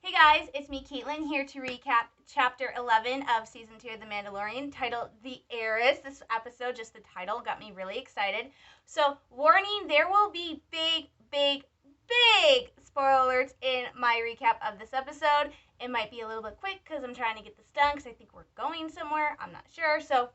Hey guys, it's me, Caitlin, here to recap Chapter 11 of Season 2 of The Mandalorian, titled The Heiress. This episode, just the title, got me really excited. So, warning, there will be big spoilers in my recap of this episode. It might be a little bit quick because I'm trying to get this done because I think we're going somewhere. I'm not sure, so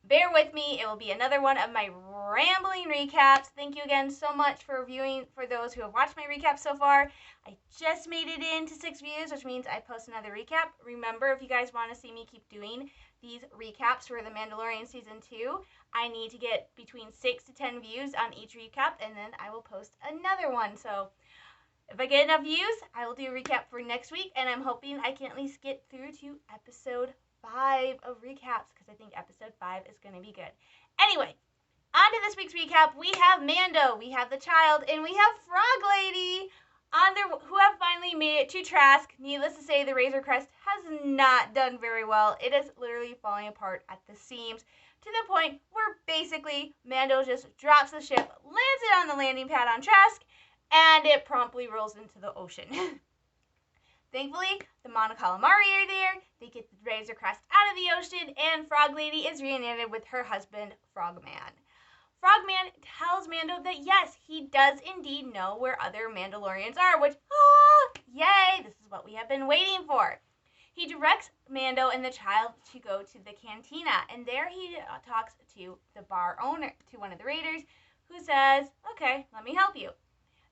bear with me. It will be another one of my rambling recaps. Thank you again so much for viewing, for those who have watched my recap so far. I just made it into 6 views, which means I post another recap. Remember, if you guys want to see me keep doing these recaps for The Mandalorian Season 2, I need to get between 6 to 10 views on each recap, and then I will post another one. So if I get enough views, I will do a recap for next week, and I'm hoping I can at least get through to episode 5 of recaps, because I think episode 5 is going to be good. Anyway, on to this week's recap. We have Mando, we have the child, and we have Frog Lady who have finally made it to Trask. Needless to say, the Razor Crest has not done very well. It is literally falling apart at the seams, to the point where basically Mando just drops the ship, lands it on the landing pad on Trask, and it promptly rolls into the ocean. Thankfully, the Mon Calamari are there. They get the Razor Crest out of the ocean, and Frog Lady is reunited with her husband, Frogman. Frogman tells Mando that yes, he does indeed know where other Mandalorians are, which, yay, this is what we have been waiting for. He directs Mando and the child to go to the cantina, and there he talks to the bar owner, to one of the raiders, who says, okay, let me help you.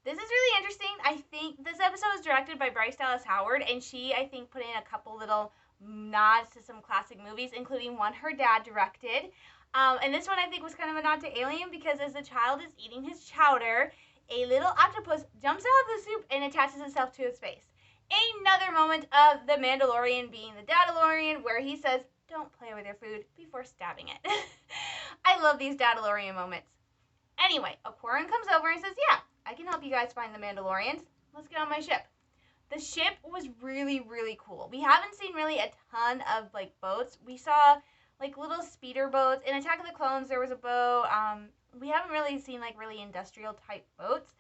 This is really interesting. I think this episode was directed by Bryce Dallas Howard, and she, I think, put in a couple little nods to some classic movies, including one her dad directed. And this one, I think, was kind of a nod to Alien, because as the child is eating his chowder, a little octopus jumps out of the soup and attaches itself to his face. Another moment of the Mandalorian being the Dadalorian, where he says, don't play with your food before stabbing it. I love these Dadalorian moments. Anyway, a Quarren comes over and says, yeah, I can help you guys find the Mandalorians. Let's get on my ship. The ship was really cool. We haven't seen really a ton of, boats. We saw, little speeder boats. In Attack of the Clones, there was a boat. We haven't really seen, really industrial-type boats.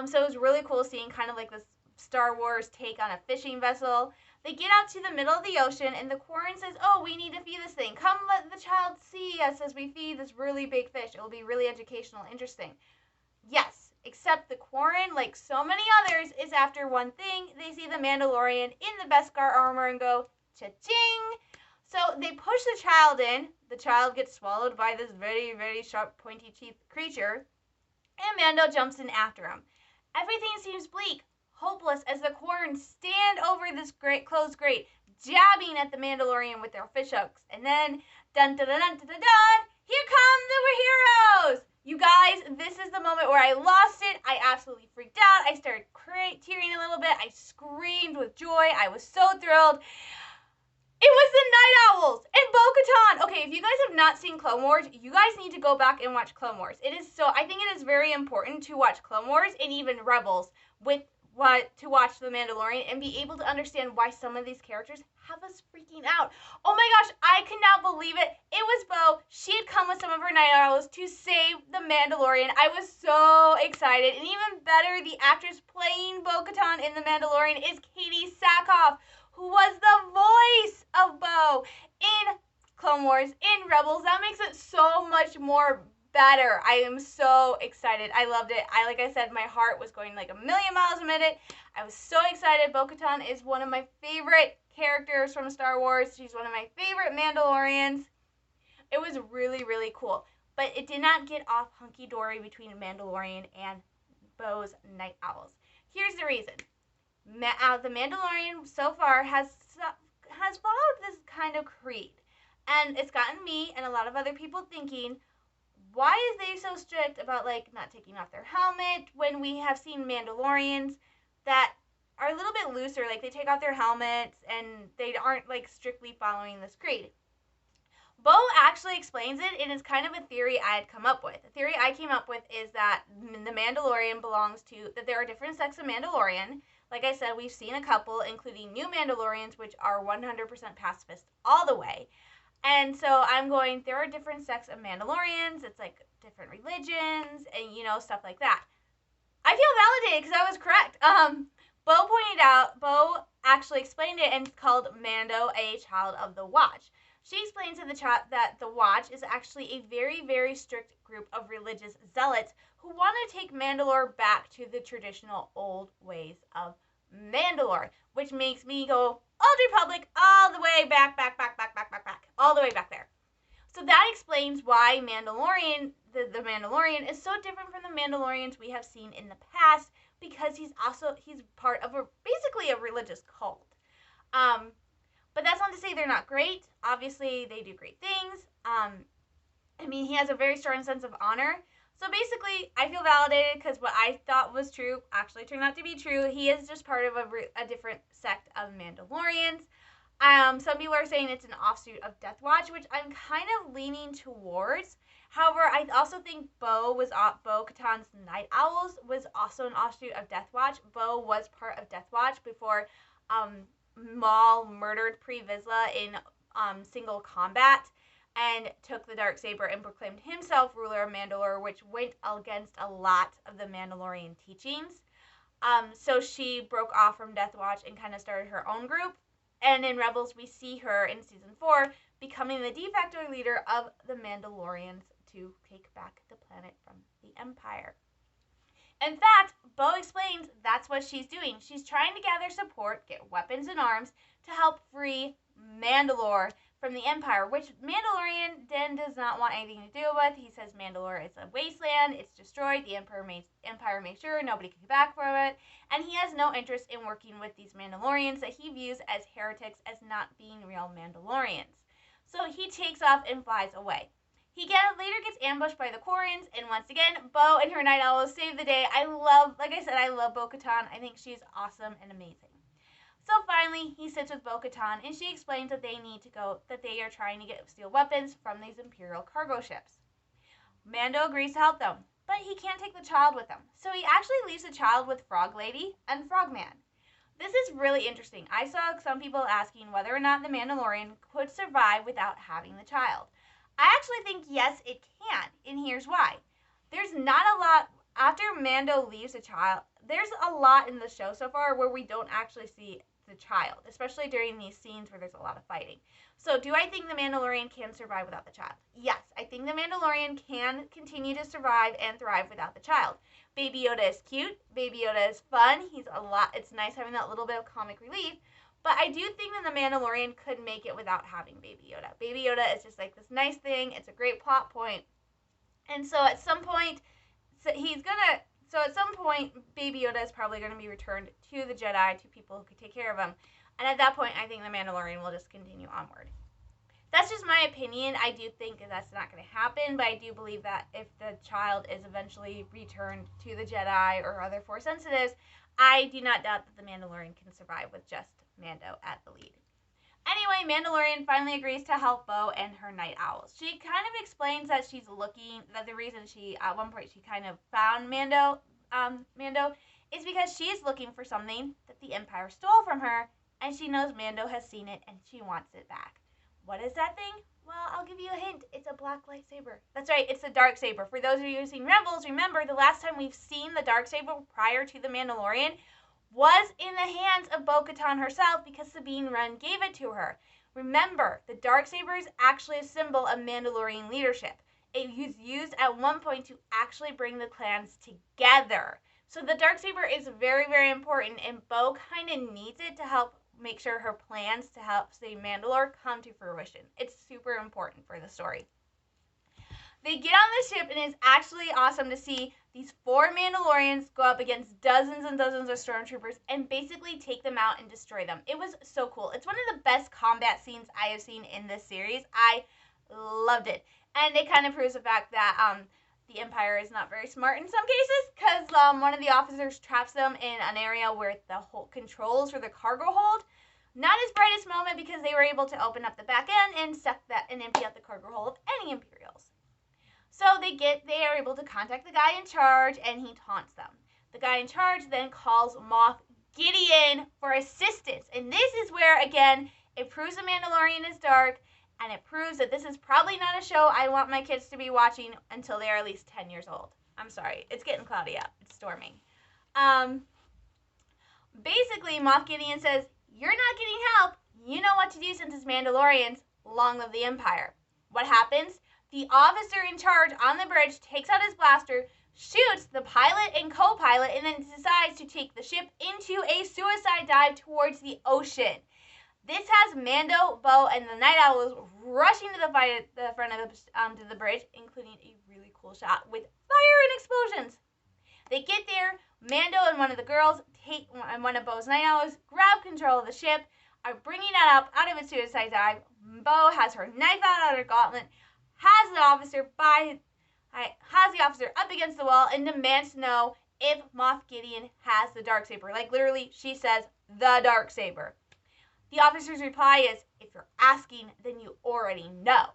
So it was really cool seeing kind of, this Star Wars take on a fishing vessel. They get out to the middle of the ocean, and the Quarren says, oh, we need to feed this thing. Come let the child see us as we feed this really big fish. It will be really educational, interesting. Yes, except the Quarren, like so many others, is after one thing. They see the Mandalorian in the Beskar armor and go, cha-ching! So they push the child in. The child gets swallowed by this very sharp, pointy-teethed creature, and Mando jumps in after him. Everything seems bleak, hopeless, as the Quarren stand over this closed grate, jabbing at the Mandalorian with their fish hooks. And then, dun-dun-dun-dun-dun-dun, here come the heroes! You guys, this is the moment where I lost it. I absolutely freaked out. I started tearing a little bit. I screamed with joy. I was so thrilled. It was the Night Owls and Bo-Katan. Okay, if you guys have not seen Clone Wars, you guys need to go back and watch Clone Wars. I think it is very important to watch Clone Wars and even Rebels to watch The Mandalorian and be able to understand why some of these characters have us freaking out. Oh my gosh, I cannot believe it. It was Bo. She had come with some of her Night Owls to save the Mandalorian. I was so excited. And even better, the actress playing Bo-Katan in The Mandalorian is Katie Sackhoff, who was the voice of Bo in Clone Wars, in Rebels. That makes it so much more better. I am so excited. I loved it. Like I said, my heart was going like a million miles a minute. I was so excited. Bo-Katan is one of my favorite characters from Star Wars. She's one of my favorite Mandalorians. It was really cool. But it did not get off hunky-dory between Mandalorian and Bo's Night Owls. Here's the reason. The Mandalorian so far has followed this kind of creed. And it's gotten me and a lot of other people thinking, why is they so strict about not taking off their helmet when we have seen Mandalorians that are a little bit looser, they take off their helmets and they aren't strictly following this creed. Bo actually explains it, and it's kind of a theory I had come up with. The theory I came up with is that the Mandalorian that there are different sects of Mandalorian. Like I said, we've seen a couple, including new Mandalorians, which are 100% pacifists all the way. And so I'm going, there are different sects of Mandalorians. It's different religions and, stuff like that. I feel validated because I was correct. Bo actually explained it, and it's called Mando, a Child of the Watch. She explains in the chat that the Watch is actually a very, very strict group of religious zealots who want to take Mandalore back to the traditional old ways of Mandalore, which makes me go, Old Republic, all the way back, all the way back there. So that explains why the Mandalorian is so different from the Mandalorians we have seen in the past, because he's part of basically a religious cult. But that's not to say they're not great. Obviously, they do great things. He has a very strong sense of honor. So basically, I feel validated because what I thought was true actually turned out to be true. He is just part of a different sect of Mandalorians. Some people are saying it's an offshoot of Death Watch, which I'm kind of leaning towards. However, I also think Bo-Katan's Night Owls was also an offshoot of Death Watch. Bo was part of Death Watch before Maul murdered Pre Vizsla in single combat and took the Darksaber and proclaimed himself ruler of Mandalore, which went against a lot of the Mandalorian teachings. So she broke off from Death Watch and kind of started her own group. And in Rebels, we see her in Season 4 becoming the de facto leader of the Mandalorians to take back the planet from the Empire. In fact, Bo explains that's what she's doing. She's trying to gather support, get weapons and arms to help free Mandalore from the Empire, which Mandalorian Din does not want anything to do with. He says Mandalore is a wasteland, it's destroyed, the Empire made sure nobody could get back from it, and he has no interest in working with these Mandalorians that he views as heretics, as not being real Mandalorians. So he takes off and flies away. He later gets ambushed by the Quarians, and once again, Bo and her Night Owls save the day. I love Bo-Katan. I think she's awesome and amazing. So finally, he sits with Bo-Katan, and she explains that they are trying to steal weapons from these Imperial cargo ships. Mando agrees to help them, but he can't take the child with him. So he actually leaves the child with Frog Lady and Frogman. This is really interesting. I saw some people asking whether or not the Mandalorian could survive without having the child. I actually think yes, it can, and here's why. There's not a lot, after Mando leaves the child, there's a lot in the show so far where we don't actually see the child, especially during these scenes where there's a lot of fighting. So do I think the Mandalorian can survive without the child? Yes, I think the Mandalorian can continue to survive and thrive without the child. Baby Yoda is cute. Baby Yoda is fun. It's nice having that little bit of comic relief. But I do think that the Mandalorian could make it without having Baby Yoda. Baby Yoda is just like this nice thing. It's a great plot point. And so at some point, Baby Yoda is probably going to be returned to the Jedi, to people who could take care of him. And at that point, I think the Mandalorian will just continue onward. That's just my opinion. I do think that's not going to happen, but I do believe that if the child is eventually returned to the Jedi or other Force sensitives, I do not doubt that the Mandalorian can survive with just Mando at the lead. Anyway, Mandalorian finally agrees to help Bo and her Night Owls. She kind of explains that the reason at one point she kind of found Mando is because she is looking for something that the Empire stole from her, and she knows Mando has seen it and she wants it back. What is that thing? Well, I'll give you a hint. It's a black lightsaber. That's right, it's the Darksaber. For those of you who've seen Rebels, remember the last time we've seen the Darksaber prior to the Mandalorian was in the hands of Bo-Katan herself, because Sabine Wren gave it to her. Remember, the Darksaber is actually a symbol of Mandalorian leadership. It was used at one point to actually bring the clans together. So the Darksaber is very, very important, and Bo kind of needs it to help make sure her plans to help save Mandalore come to fruition. It's super important for the story. They get on the ship, and it's actually awesome to see these 4 Mandalorians go up against dozens and dozens of stormtroopers and basically take them out and destroy them. It was so cool. It's one of the best combat scenes I have seen in this series. I loved it. And it kind of proves the fact that the Empire is not very smart in some cases, because one of the officers traps them in an area where the whole controls for the cargo hold. Not his brightest moment, because they were able to open up the back end and empty out the cargo hold of any Imperials. So they are able to contact the guy in charge, and he taunts them. The guy in charge then calls Moff Gideon for assistance. And this is where, again, it proves the Mandalorian is dark, and it proves that this is probably not a show I want my kids to be watching until they are at least 10 years old. I'm sorry. It's getting cloudy out. It's storming. Basically, Moff Gideon says, you're not getting help. You know what to do since it's Mandalorians. Long live the Empire. What happens? The officer in charge on the bridge takes out his blaster, shoots the pilot and co-pilot, and then decides to take the ship into a suicide dive towards the ocean. This has Mando, Bo, and the Night Owls rushing to the front of the bridge, including a really cool shot with fire and explosions. They get there. Mando and one of the girls and one of Bo's Night Owls grab control of the ship, are bringing it up out of its suicide dive. Bo has her knife out of her gauntlet, has the officer up against the wall, and demands to know if Moff Gideon has the Darksaber. Like, literally, she says, the Darksaber. The officer's reply is, if you're asking, then you already know.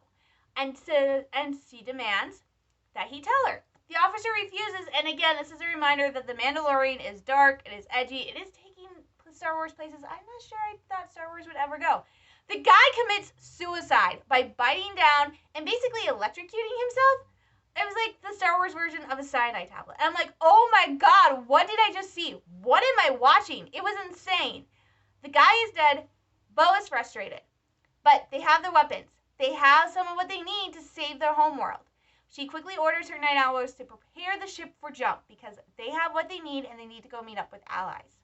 And she demands that he tell her. The officer refuses, and again, this is a reminder that The Mandalorian is dark, it is edgy, it is taking Star Wars places I'm not sure I thought Star Wars would ever go. The guy commits suicide by biting down and basically electrocuting himself. It was like the Star Wars version of a cyanide tablet. And I'm like, oh my god, what did I just see? What am I watching? It was insane. The guy is dead. Bo is frustrated. But they have the weapons. They have some of what they need to save their homeworld. She quickly orders her Night Owls to prepare the ship for jump because they have what they need and they need to go meet up with allies.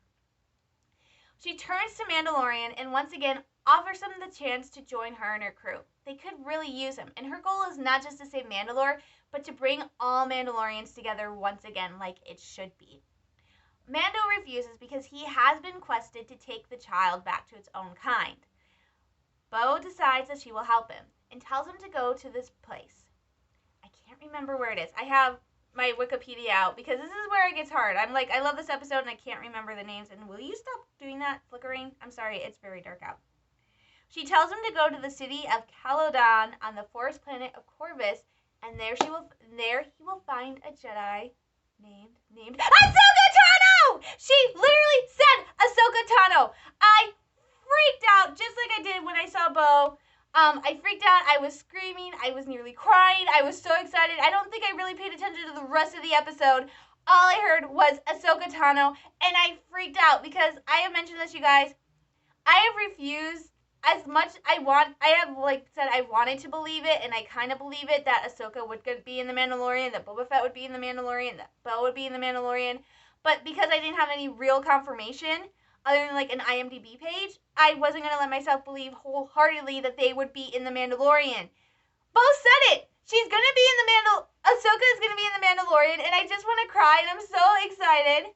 She turns to Mandalorian and once again offers him the chance to join her and her crew. They could really use him, and her goal is not just to save Mandalore, but to bring all Mandalorians together once again like it should be. Mando refuses because he has been quested to take the child back to its own kind. Bo decides that she will help him and tells him to go to this place. I can't remember where it is. I have my Wikipedia out because this is where it gets hard. I'm like, I love this episode and I can't remember the names. And will you stop doing that, flickering? I'm sorry, it's very dark out. She tells him to go to the city of Calodan on the forest planet of Corvus, and there he will find a Jedi named Ahsoka Tano! She literally said Ahsoka Tano. I freaked out just like I did when I saw Bo. I freaked out. I was screaming. I was nearly crying. I was so excited. I don't think I really paid attention to the rest of the episode. All I heard was Ahsoka Tano, and I freaked out because I have mentioned this, you guys. I have refused as much I have said I wanted to believe it, and I kind of believe it, that Ahsoka would be in The Mandalorian, that Boba Fett would be in The Mandalorian, that Bo would be in The Mandalorian. But because I didn't have any real confirmation, other than like an IMDb page, I wasn't going to let myself believe wholeheartedly that they would be in The Mandalorian. Bo said it! She's going to be in Ahsoka is going to be in The Mandalorian, and I just want to cry, and I'm so excited.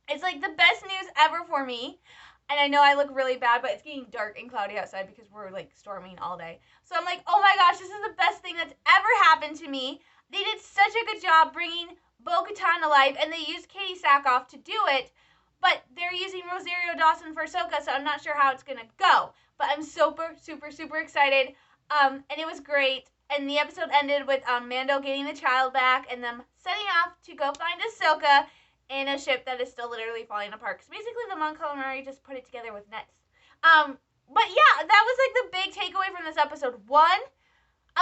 It's like the best news ever for me. And I know I look really bad, but it's getting dark and cloudy outside because we're like storming all day. So I'm like, oh my gosh, this is the best thing that's ever happened to me. They did such a good job bringing Bo-Katan to life, and they used Katie Sackhoff to do it. But they're using Rosario Dawson for Ahsoka, so I'm not sure how it's going to go. But I'm super, super, super excited. And it was great. And the episode ended with Mando getting the child back and them setting off to go find Ahsoka in a ship that is still literally falling apart. Because basically the Mon Calamari just put it together with nets. But yeah, that was like the big takeaway from this episode. One,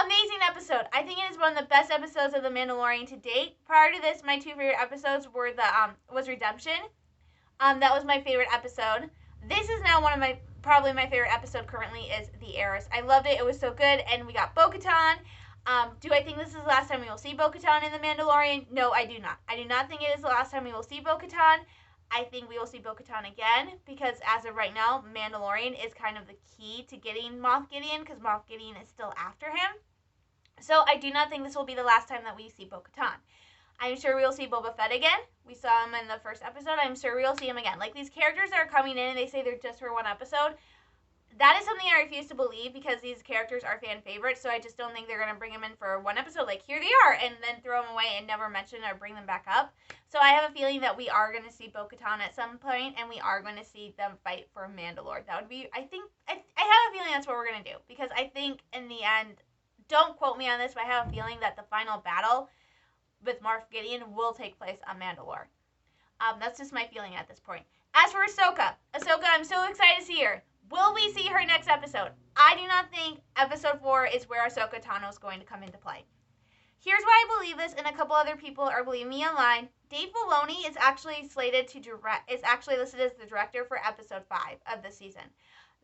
amazing episode. I think it is one of the best episodes of The Mandalorian to date. Prior to this, my two favorite episodes were was Redemption. That was my favorite episode. This is now probably my favorite episode currently is The Heiress. I loved it. It was so good. And we got Bo-Katan. Do I think this is the last time we will see Bo-Katan in The Mandalorian? No, I do not. I do not think it is the last time we will see Bo-Katan. I think we will see Bo-Katan again because as of right now, Mandalorian is kind of the key to getting Moff Gideon because Moff Gideon is still after him. So I do not think this will be the last time that we see Bo-Katan. I'm sure we'll see Boba Fett again. We saw him in the first episode. I'm sure we'll see him again. Like, these characters that are coming in and they say they're just for one episode, that is something I refuse to believe because these characters are fan favorites, so I just don't think they're going to bring them in for one episode. Like, here they are, and then throw them away and never mention or bring them back up. So I have a feeling that we are going to see Bo-Katan at some point, and we are going to see them fight for Mandalore. That would be, I have a feeling that's what we're going to do. Because I think, in the end, don't quote me on this, but I have a feeling that the final battle with Moff Gideon will take place on Mandalore. That's just my feeling at this point. As for Ahsoka, I'm so excited to see her. Will we see her next episode? I do not think episode 4 is where Ahsoka Tano is going to come into play. Here's why I believe this, and a couple other people are believing me online. Dave Filoni is actually slated to direct, is actually listed as the director for episode 5 of the season.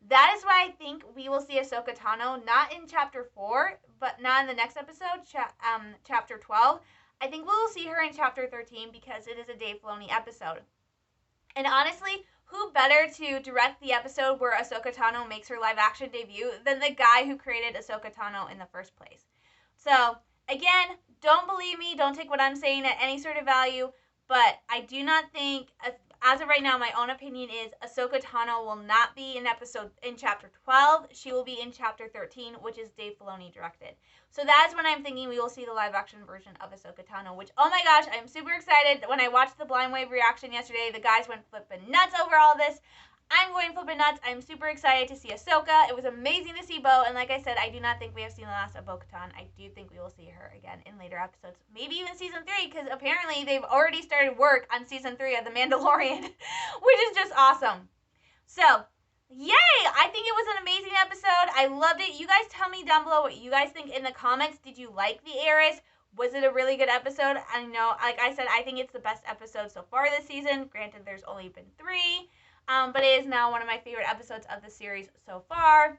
That is why I think we will see Ahsoka Tano, not in chapter 4, but not in the next episode, chapter 12. I think we will see her in chapter 13 because it is a Dave Filoni episode. And honestly, who better to direct the episode where Ahsoka Tano makes her live action debut than the guy who created Ahsoka Tano in the first place? So, again, don't believe me, don't take what I'm saying at any sort of value, but I do not think, as of right now, my own opinion is Ahsoka Tano will not be in chapter 12. She will be in chapter 13, which is Dave Filoni directed. So that's when I'm thinking we will see the live action version of Ahsoka Tano, which, oh my gosh, I'm super excited. When I watched the Blind Wave reaction yesterday, the guys went flipping nuts over all this. I'm going flipping nuts. I'm super excited to see Ahsoka. It was amazing to see Bo, and like I said, I do not think we have seen the last of Bo-Katan. I do think we will see her again in later episodes, maybe even season 3, because apparently they've already started work on season 3 of The Mandalorian, which is just awesome. So, yay! I think it was an amazing episode. I loved it. You guys tell me down below what you guys think in the comments. Did you like the Heiress? Was it a really good episode? I know, like I said, I think it's the best episode so far this season. Granted, there's only been 3. But it is now one of my favorite episodes of the series so far.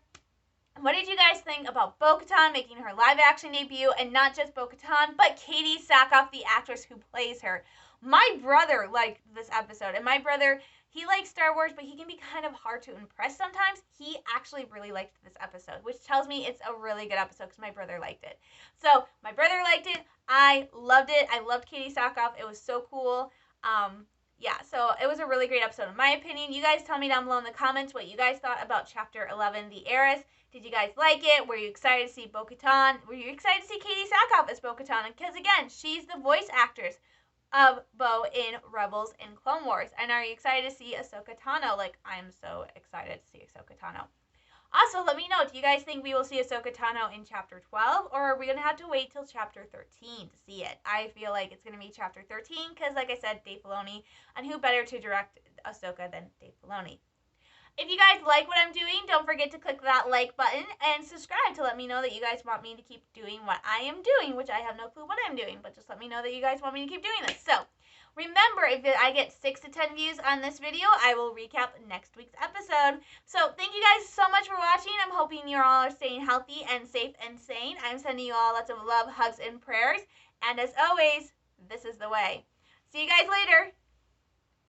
What did you guys think about Bo-Katan making her live-action debut? And not just Bo-Katan, but Katie Sackhoff, the actress who plays her. My brother liked this episode. And my brother, he likes Star Wars, but he can be kind of hard to impress sometimes. He actually really liked this episode, which tells me it's a really good episode because my brother liked it. So, my brother liked it. I loved it. I loved Katie Sackhoff. It was so cool. Yeah, so it was a really great episode in my opinion. You guys tell me down below in the comments what you guys thought about Chapter 11, The Heiress. Did you guys like it? Were you excited to see Bo-Katan? Were you excited to see Katie Sackhoff as Bo-Katan? Because again, she's the voice actress of Bo in Rebels and Clone Wars. And are you excited to see Ahsoka Tano? Like, I'm so excited to see Ahsoka Tano. Also, let me know, do you guys think we will see Ahsoka Tano in Chapter 12, or are we going to have to wait till Chapter 13 to see it? I feel like it's going to be Chapter 13, because like I said, Dave Filoni, and who better to direct Ahsoka than Dave Filoni? If you guys like what I'm doing, don't forget to click that like button and subscribe to let me know that you guys want me to keep doing what I am doing, which I have no clue what I'm doing, but just let me know that you guys want me to keep doing this. So, remember, if I get 6 to 10 views on this video, I will recap next week's episode. So, thank you guys so much for watching. I'm hoping you all are staying healthy and safe and sane. I'm sending you all lots of love, hugs, and prayers. And as always, this is the way. See you guys later.